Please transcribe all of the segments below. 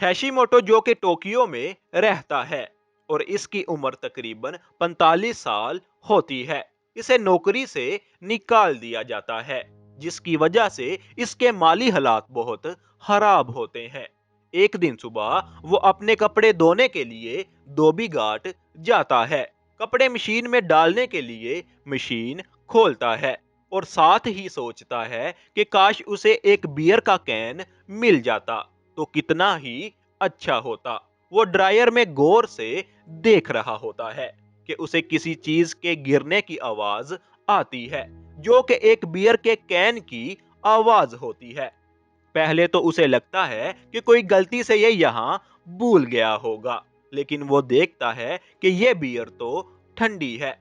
हैशिमोटो जो कि टोक्यो में रहता है और इसकी उम्र तकरीबन 45 साल होती है। इसे नौकरी से निकाल दिया जाता है, जिसकी वजह से इसके माली हालात बहुत खराब होते हैं। एक दिन सुबह वो अपने कपड़े धोने के लिए धोबी घाट जाता है। कपड़े मशीन में डालने के लिए मशीन खोलता है और साथ ही सोचता है कि काश उसे एक बियर का कैन मिल जाता तो कितना ही अच्छा होता। वो ड्रायर में गौर से देख रहा होता है कि उसे किसी चीज के गिरने की आवाज आती है, जो कि एक बियर के कैन की आवाज होती है। पहले तो उसे लगता है कि कोई गलती से ये यहाँ भूल गया होगा, लेकिन वो देखता है कि ये बियर तो ठंडी है।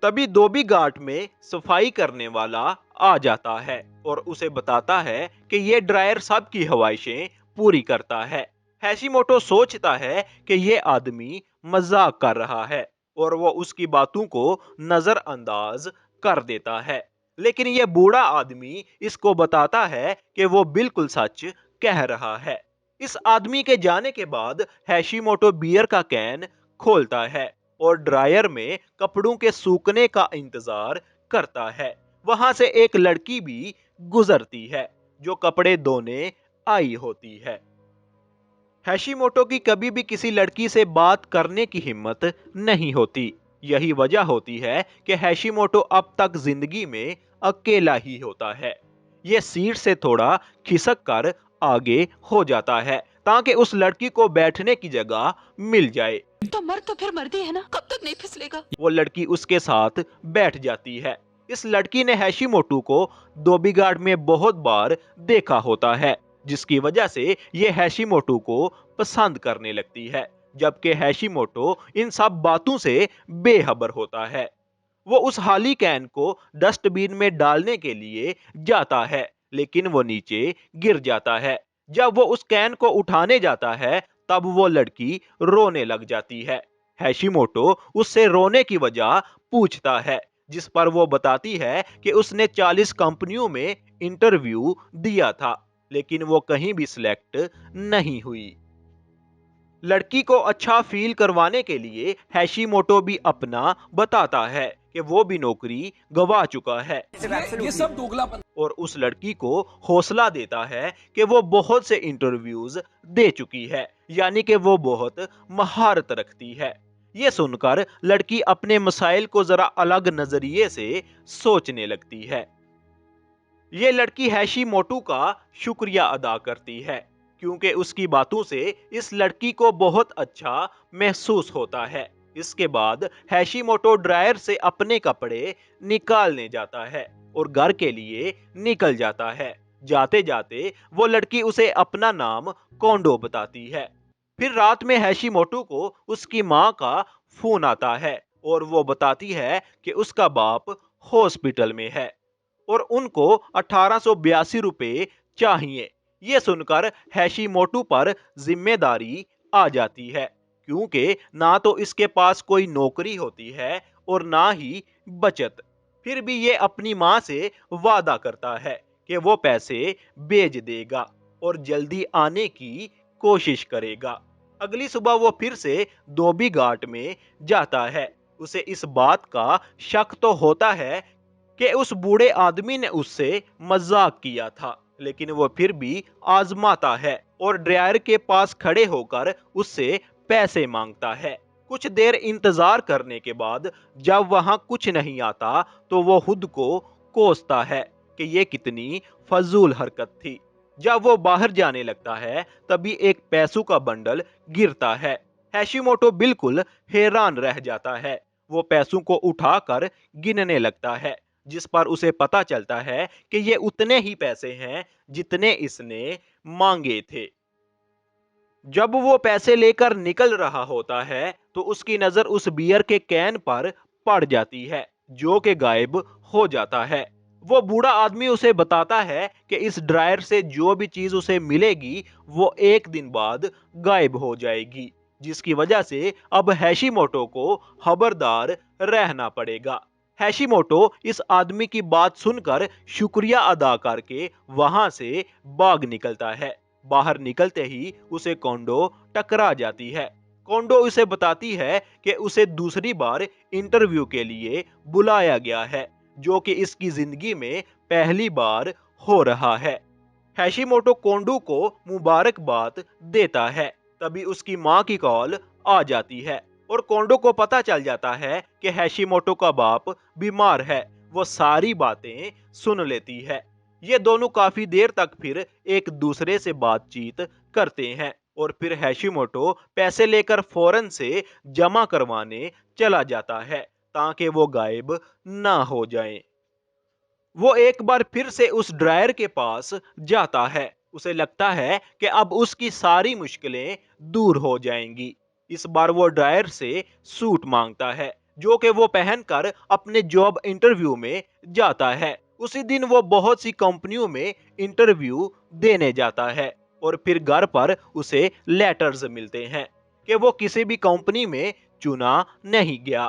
तभी धोबी घाट में सफाई करने वाला आ जाता है और उसे बताता है कि ये ड्रायर सबकी ख्वाहिशें पूरी करता है। हैशिमोटो सोचता है कि ये आदमी मजाक कर रहा है और वो उसकी बातों को नजरअंदाज कर देता है, लेकिन ये बूढ़ा आदमी इसको बताता है कि वो बिल्कुल सच कह रहा है। इस आदमी के जाने के बाद हैशिमोटो बियर का कैन खोलता है और ड्रायर में कपड़ों के सूखने का इंतजार करता है। वहां से एक लड़की भी गुजरती है जो कपड़े धोने आई होती है। हैशिमोटो की कभी भी किसी लड़की से बात करने की हिम्मत नहीं होती। यही वजह होती है कि हैशिमोटो अब तक जिंदगी में अकेला ही होता है। ये सीट से थोड़ा खिसक कर आगे हो जाता है ताकि उस लड़की को बैठने की जगह मिल जाए। तो मर तो फिर मर्दी है ना, कब तक नहीं फिसलेगा। वो लड़की उसके साथ बैठ जाती है। इस लड़की ने हैशिमोटो को धोबीघाट में बहुत बार देखा होता है, जिसकी वजह से ये हैशिमोटो को पसंद करने लगती है, जबकि हैशिमोटो इन सब बातों से बेखबर होता है। वो उस खाली कैन को डस्टबिन में डालने के लिए जाता है, लेकिन वो नीचे गिर जाता है। जब वो उस कैन को उठाने जाता है, तब वो लड़की रोने लग जाती है। हैशिमोटो उससे रोने की वजह पूछता है, जिस पर वो बताती है कि उसने 40 कंपनियों में इंटरव्यू दिया था, लेकिन वो कहीं भी सिलेक्ट नहीं हुई। लड़की को अच्छा फील करवाने के लिए हैशिमोटो भी अपना बताता है कि वो भी नौकरी गवा चुका है ये सब दोगलापन। और उस लड़की को हौसला देता है कि वो बहुत से इंटरव्यूज दे चुकी है, यानी कि वो बहुत महारत रखती है। ये सुनकर लड़की अपने मसाइल को जरा अलग नजरिए से सोचने लगती है। ये लड़की हैशिमोटो का शुक्रिया अदा करती है, क्योंकि उसकी बातों से इस लड़की को बहुत अच्छा महसूस होता है। इसके बाद हैशिमोटो ड्रायर से अपने कपड़े निकालने जाता है और घर के लिए निकल जाता है। जाते जाते वो लड़की उसे अपना नाम कोंडो बताती है। फिर रात में हैशिमोटो को उसकी माँ का फोन आता है और वो बताती है कि उसका बाप हॉस्पिटल में है और उनको 1882 रुपए चाहिए। ये सुनकर हैशिमोटो पर जिम्मेदारी आ जाती है, क्योंकि ना तो इसके पास कोई नौकरी होती है और ना ही बचत। फिर भी ये अपनी माँ से वादा करता है कि वो पैसे भेज देगा और जल्दी आने की कोशिश करेगा। अगली सुबह वो फिर से धोबी घाट में जाता है। उसे इस बात का शक तो होता है कि उस बूढ़े आदमी ने उससे मजाक किया था, लेकिन वो फिर भी आजमाता है और ड्रायर के पास खड़े होकर उससे पैसे मांगता है। कुछ देर इंतजार करने के बाद जब वहां कुछ नहीं आता तो वो खुद को कोसता है कि ये कितनी फजूल हरकत थी। जब वो बाहर जाने लगता है, तभी एक पैसों का बंडल गिरता है। हैशिमोटो बिल्कुल हैरान रह जाता है। वो पैसों को उठाकर गिनने लगता है, जिस पर उसे पता चलता है कि ये उतने ही पैसे हैं जितने इसने मांगे थे। जब वो पैसे लेकर निकल रहा होता है तो उसकी नजर उस बियर के कैन पर पड़ जाती है, जो कि गायब हो जाता है। वो बूढ़ा आदमी उसे बताता है कि इस ड्रायर से जो भी चीज उसे मिलेगी वो एक दिन बाद गायब हो जाएगी, जिसकी वजह से अब हैशिमोटो को खबरदार रहना पड़ेगा। हैशिमोटो इस आदमी की बात सुनकर शुक्रिया अदा करके वहां से भाग निकलता है। बाहर निकलते ही उसे कोंडो टकरा जाती है। कोंडो उसे बताती है कि उसे दूसरी बार इंटरव्यू के लिए बुलाया गया है, जो कि इसकी जिंदगी में पहली बार हो रहा है। हैशिमोटो कोंडू को मुबारकबाद देता है। तभी उसकी मां की कॉल आ जाती है और कोंडो को पता चल जाता है कि हैशिमोटो का बाप बीमार है। वो सारी बातें सुन लेती है। ये दोनों काफी देर तक फिर एक दूसरे से बातचीत करते हैं और फिर हैशिमोटो पैसे लेकर फौरन से जमा करवाने चला जाता है ताकि वो गायब ना हो जाए। वो एक बार फिर से उस ड्रायर के पास जाता है। उसे लगता है कि अब उसकी सारी मुश्किलें दूर हो जाएंगी। इस बार वो ड्रायर से सूट मांगता है, जो कि वो पहनकर अपने जॉब इंटरव्यू में जाता है। उसी दिन वो बहुत सी कंपनियों में इंटरव्यू देने जाता है और फिर घर पर उसे लेटर्स मिलते हैं कि वो किसी भी कंपनी में चुना नहीं गया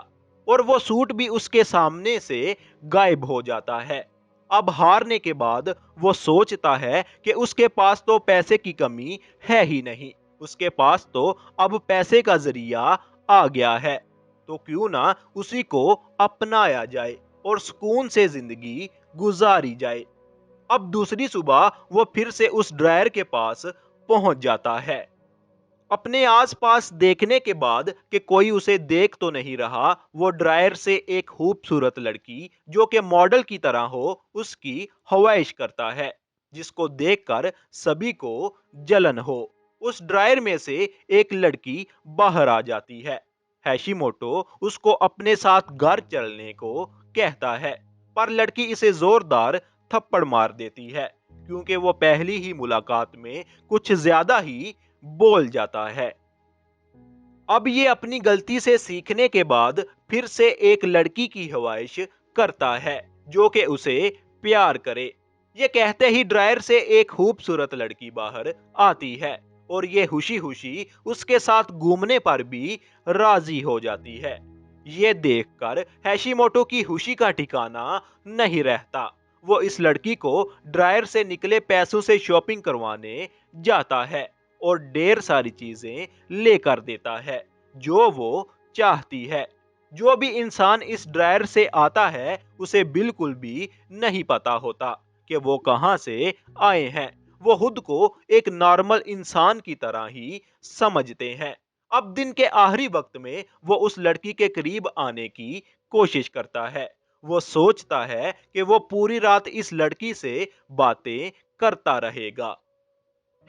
और वो सूट भी उसके सामने से गायब हो जाता है। अब हारने के बाद वो सोचता है कि उसके पास तो पैसे की कमी है ही नहीं, उसके पास तो अब पैसे का जरिया आ गया है, तो क्यों ना उसी को अपनाया जाए और सुकून से जिंदगी गुजारी जाए। अब दूसरी सुबह वो फिर से उस ड्रायर के पास पहुंच जाता है। अपने आसपास देखने के बाद कि कोई उसे देख तो नहीं रहा, वो ड्रायर से एक खूबसूरत लड़की जो कि मॉडल की तरह हो उसकी ख्वाहिश करता है, जिसको देखकर सभी को जलन हो। उस ड्रायर में से एक लड़की बाहर आ जाती है। हैशिमोटो उसको अपने साथ घर चलने को कहता है, पर लड़की इसे जोरदार थप्पड़ मार देती है क्योंकि वो पहली ही मुलाकात में कुछ ज्यादा ही बोल जाता है। अब ये अपनी गलती से सीखने के बाद फिर से एक लड़की की ख्वाहिश करता है जो कि उसे प्यार करे। ये कहते ही ड्रायर से एक खूबसूरत लड़की बाहर आती है और ये खुशी खुशी उसके साथ घूमने पर भी राजी हो जाती है। ये देखकर हैशिमोटो की खुशी का ठिकाना नहीं रहता। वो इस लड़की को ड्रायर से निकले पैसों से शॉपिंग करवाने जाता है और ढेर सारी चीजें लेकर देता है जो वो चाहती है। जो भी इंसान इस ड्रायर से आता है उसे बिल्कुल भी नहीं पता होता कि वो कहां से आए हैं। वो खुद को एक नॉर्मल इंसान की तरह ही समझते हैं। अब दिन के आखिरी वक्त में वो उस लड़की के करीब आने की कोशिश करता है। वो सोचता है कि वो पूरी रात इस लड़की से बातें करता रहेगा।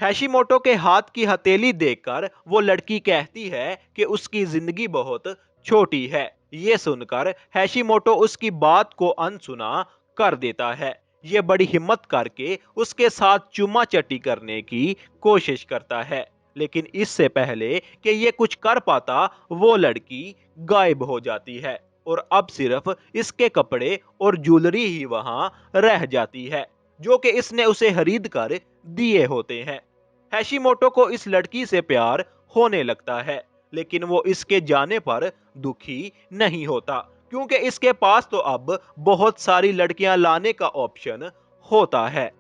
हैशिमोटो के हाथ की हथेली देखकर वो लड़की कहती है कि उसकी जिंदगी बहुत छोटी है। ये सुनकर हैशिमोटो उसकी बात को अनसुना कर देता है। ये बड़ी हिम्मत करके उसके साथ चुम्मा चटी करने की कोशिश करता है, लेकिन इससे पहले कि ये कुछ कर पाता वो लड़की गायब हो जाती है और अब सिर्फ इसके कपड़े और ज्वेलरी ही वहां रह जाती है जो कि इसने उसे खरीद कर दिए होते हैं। हैशिमोटो को इस लड़की से प्यार होने लगता है, लेकिन वो इसके जाने पर दुखी नहीं होता क्योंकि इसके पास तो अब बहुत सारी लड़कियां लाने का ऑप्शन होता है।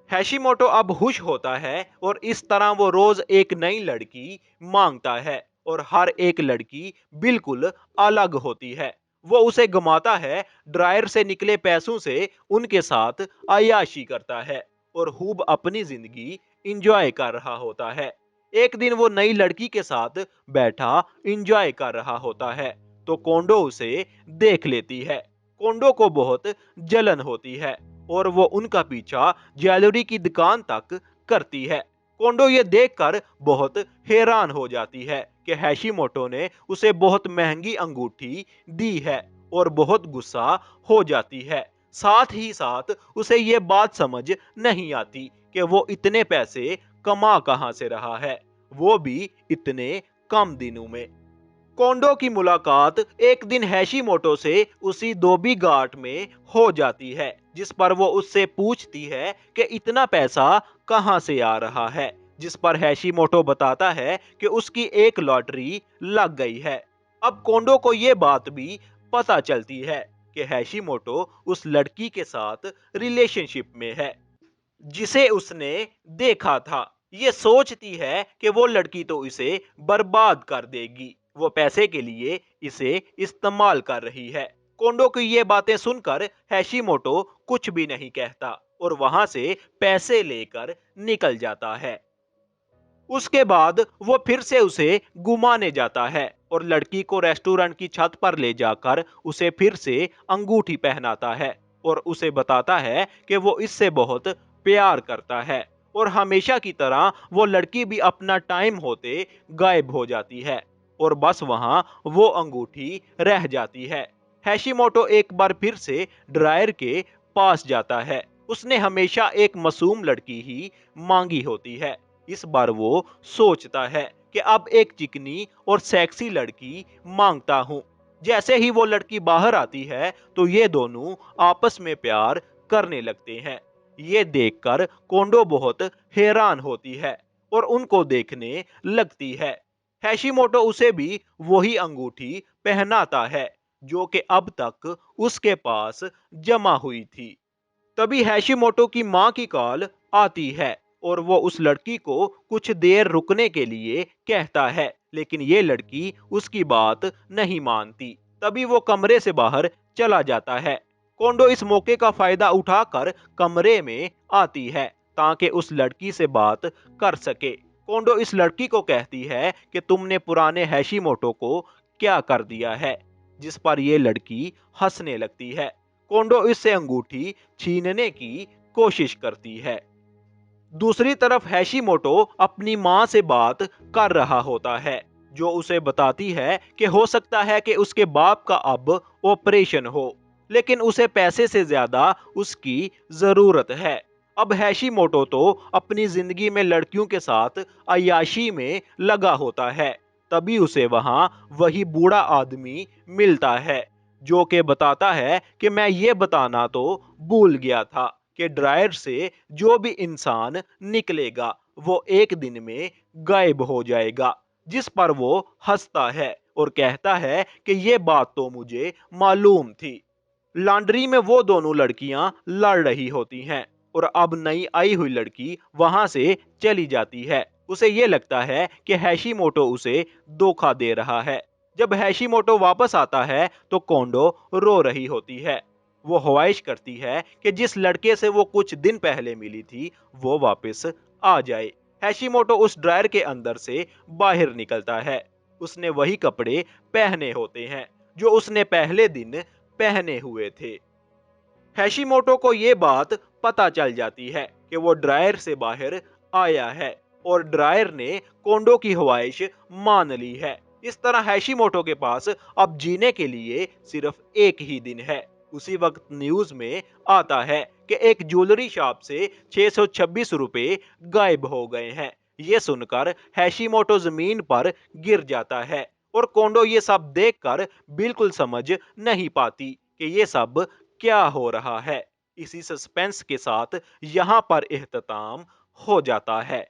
हैशिमोटो अब खुश होता है और इस तरह वो रोज एक नई लड़की मांगता है और हर एक लड़की बिल्कुल अलग होती है। वो उसे घुमाता है, ड्रायर से निकले पैसों से उनके साथ अय्याशी करता है और खूब अपनी जिंदगी इंजॉय कर रहा होता है। एक दिन वो नई लड़की के साथ बैठा इंजॉय कर रहा होता है तो कोंडो उसे देख लेती है। कोंडो को बहुत जलन होती है और वो उनका पीछा ज्वेलरी की दुकान तक करती है। कोंडो ये देखकर बहुत हैरान हो जाती है कि हैशिमोटो ने उसे बहुत महंगी अंगूठी दी है और बहुत गुस्सा हो जाती है। साथ ही साथ उसे ये बात समझ नहीं आती कि वो इतने पैसे कमा कहां से रहा है, वो भी इतने कम दिनों में। कोंडो की मुलाकात एक दिन हैशिमोटो से उसी धोबी घाट में हो जाती है, जिस पर वो उससे पूछती है कि इतना पैसा कहां से आ रहा है, जिस पर हैशिमोटो बताता है कि उसकी एक लॉटरी लग गई है। अब कोंडो को ये बात भी पता चलती है कि हैशिमोटो उस लड़की के साथ रिलेशनशिप में है। जिसे उसने देखा था। ये सोचती है कि वो लड़की तो इसे बर्बाद कर देगी, वो पैसे के लिए इसे इस्तेमाल कर रही है। कोंडो की ये बातें सुनकर हैशिमोटो कुछ भी नहीं कहता और वहां से पैसे लेकर निकल जाता है। उसके बाद वो फिर से उसे घुमाने जाता है और लड़की को रेस्टोरेंट की छत पर ले जाकर उसे फिर से अंगूठी पहनाता है और उसे बताता है कि वो इससे बहुत प्यार करता है। और हमेशा की तरह वो लड़की भी अपना टाइम होते गायब हो जाती है और बस वहां वो अंगूठी रह जाती है। हैशिमोटो एक बार फिर से ड्रायर के पास जाता है। उसने हमेशा एक मासूम लड़की ही मांगी होती है। इस बार वो सोचता है कि अब एक चिकनी और सेक्सी लड़की मांगता हूं। जैसे ही वो लड़की बाहर आती है तो ये दोनों आपस में प्यार करने लगते हैं। ये देखकर कोंडो बहुत हैरान होती है और उनको देखने लगती है। हैशिमोटो उसे भी वही अंगूठी पहनाता है जो कि अब तक उसके पास जमा हुई थी। तभी हैशिमोटो की मां की कॉल आती है और वो उस लड़की को कुछ देर रुकने के लिए कहता है, लेकिन ये लड़की उसकी बात नहीं मानती। तभी वो कमरे से बाहर चला जाता है। कोंडो इस मौके का फायदा उठाकर कमरे में आती है ताकि उस लड़की से बात कर सके। कोंडो इस लड़की को कहती है कि तुमने पुराने हैशिमोटो को क्या कर दिया है, जिस पर यह लड़की हंसने लगती है। कोंडो इससे अंगूठी छीनने की कोशिश करती है। दूसरी तरफ हैशिमोटो अपनी मां से बात कर रहा होता है, जो उसे बताती है कि हो सकता है कि उसके बाप का अब ऑपरेशन हो, लेकिन उसे पैसे से ज्यादा उसकी जरूरत है। अब हैशिमोटो तो अपनी जिंदगी में लड़कियों के साथ अय्याशी में लगा होता है। तभी उसे वहां वही बूढ़ा आदमी मिलता है जो कि बताता है कि मैं ये बताना तो भूल गया था कि ड्रायर से जो भी इंसान निकलेगा वो एक दिन में गायब हो जाएगा। जिस पर वो हंसता है और कहता है कि ये बात तो मुझे मालूम थी। लॉन्ड्री में वो दोनों लड़कियां लड़ रही होती हैं और अब नई आई हुई लड़की वहां से चली जाती है। उसे ये लगता है कि हैशिमोटो उसे धोखा दे रहा है। जब हैशिमोटो वापस आता है तो कोंडो रो रही होती है। वो ख्वाहिश करती है कि जिस लड़के से वो कुछ दिन पहले मिली थी वो वापस आ जाए। हैशिमोटो उस ड्रायर के अंदर से बाहर निकलता है। उसने वही कपड़े पहने होते हैं जो उसने पहले दिन पहने हुए थे। हैशिमोटो को ये बात पता चल जाती है कि वो ड्रायर से बाहर आया है और ड्रायर ने कोंडो की ख्वाहिश मान ली है। इस तरह हैशिमोटो के पास अब जीने के लिए सिर्फ एक ही दिन है। उसी वक्त न्यूज में आता है कि एक ज्वेलरी शॉप से 626 रुपए गायब हो गए हैं। ये सुनकर हैशिमोटो जमीन पर गिर जाता है और कोंडो ये सब देखकर बिल्कुल समझ नहीं पाती कि ये सब क्या हो रहा है। इसी सस्पेंस के साथ यहाँ पर इख्तिताम हो जाता है।